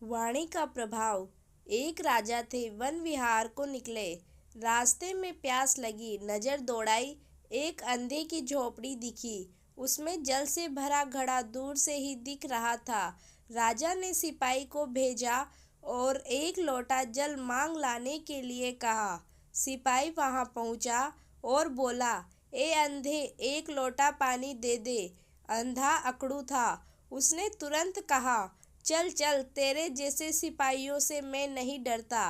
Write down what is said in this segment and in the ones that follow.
वाणी का प्रभाव। एक राजा थे, वन विहार को निकले। रास्ते में प्यास लगी, नजर दौड़ाई, एक अंधे की झोपड़ी दिखी। उसमें जल से भरा घड़ा दूर से ही दिख रहा था। राजा ने सिपाही को भेजा और एक लोटा जल मांग लाने के लिए कहा। सिपाही वहां पहुंचा और बोला, ए अंधे, एक लोटा पानी दे दे। अंधा अकड़ू था। उसने तुरंत कहा, चल चल, तेरे जैसे सिपाहियों से मैं नहीं डरता,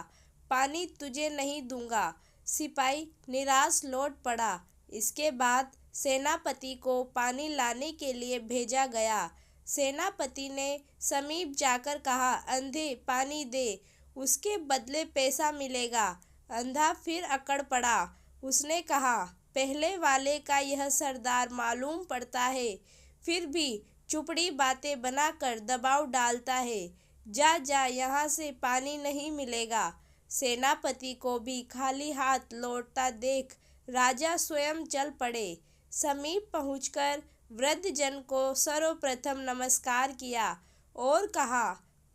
पानी तुझे नहीं दूंगा। सिपाही निराश लौट पड़ा। इसके बाद सेनापति को पानी लाने के लिए भेजा गया। सेनापति ने समीप जाकर कहा, अंधे, पानी दे, उसके बदले पैसा मिलेगा। अंधा फिर अकड़ पड़ा। उसने कहा, पहले वाले का यह सरदार मालूम पड़ता है, फिर भी चुपड़ी बातें बनाकर दबाव डालता है। जा जा, यहाँ से पानी नहीं मिलेगा। सेनापति को भी खाली हाथ लौटता देख राजा स्वयं चल पड़े। समीप पहुंचकर वृद्ध जन को सर्वप्रथम नमस्कार किया और कहा,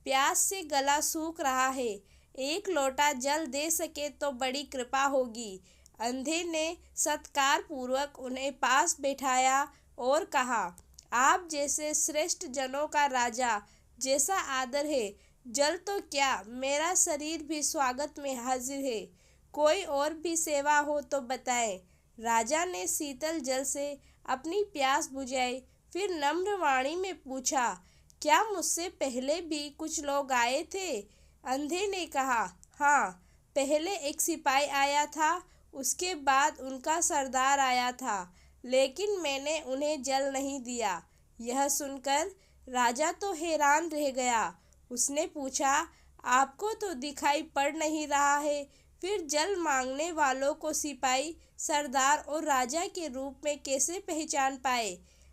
प्यास से गला सूख रहा है, एक लोटा जल दे सके तो बड़ी कृपा होगी। अंधे ने सत्कार पूर्वक उन्हें पास बैठाया और कहा, आप जैसे श्रेष्ठ जनों का राजा जैसा आदर है, जल तो क्या, मेरा शरीर भी स्वागत में हाजिर है। कोई और भी सेवा हो तो बताएं। राजा ने शीतल जल से अपनी प्यास बुझाई, फिर नम्र वाणी में पूछा, क्या मुझसे पहले भी कुछ लोग आए थे? अंधे ने कहा, हाँ, पहले एक सिपाही आया था, उसके बाद उनका सरदार आया था, लेकिन मैंने उन्हें जल नहीं दिया। यह सुनकर राजा तो हैरान रह गया। उसने पूछा, आपको तो दिखाई पड़ नहीं रहा है, फिर जल मांगने वालों को सिपाही, सरदार और राजा के रूप में कैसे पहचान पाए?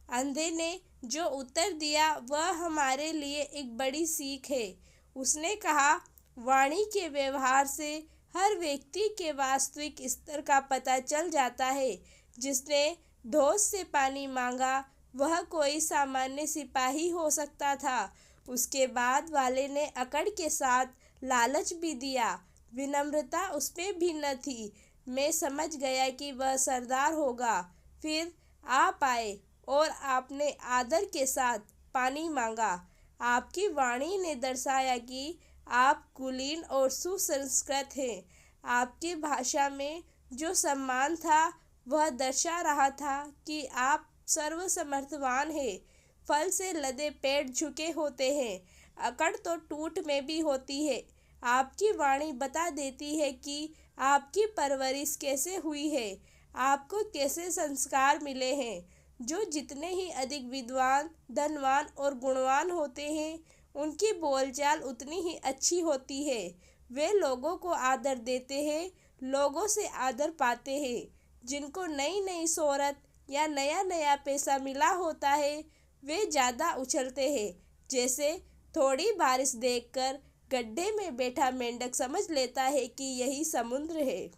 अंधे ने जो उत्तर दिया वह हमारे लिए एक बड़ी सीख है। उसने कहा, वाणी के व्यवहार से हर व्यक्ति के वास्तविक स्तर का पता चल जाता है। जिसने धौंस से पानी मांगा वह कोई सामान्य सिपाही हो सकता था। उसके बाद वाले ने अकड़ के साथ लालच भी दिया। विनम्रता उसमें भी न थी। मैं समझ गया कि वह सरदार होगा। फिर आप आए और आपने आदर के साथ पानी मांगा। आपकी वाणी ने दर्शाया कि आप कुलीन और सुसंस्कृत हैं। आपकी भाषा में जो सम्मान था वह दर्शा रहा था कि आप सर्वसमर्थवान हैं। फल से लदे पेड़ झुके होते हैं, अकड़ तो टूट में भी होती है। आपकी वाणी बता देती है कि आपकी परवरिश कैसे हुई है, आपको कैसे संस्कार मिले हैं। जो जितने ही अधिक विद्वान, धनवान और गुणवान होते हैं, उनकी बोलचाल उतनी ही अच्छी होती है। वे लोगों को आदर देते हैं, लोगों से आदर पाते हैं। जिनको नई नई शोहरत या नया नया पैसा मिला होता है, वे ज़्यादा उछलते हैं। जैसे थोड़ी बारिश देखकर गड्ढे में बैठा मेंढक समझ लेता है कि यही समुद्र है।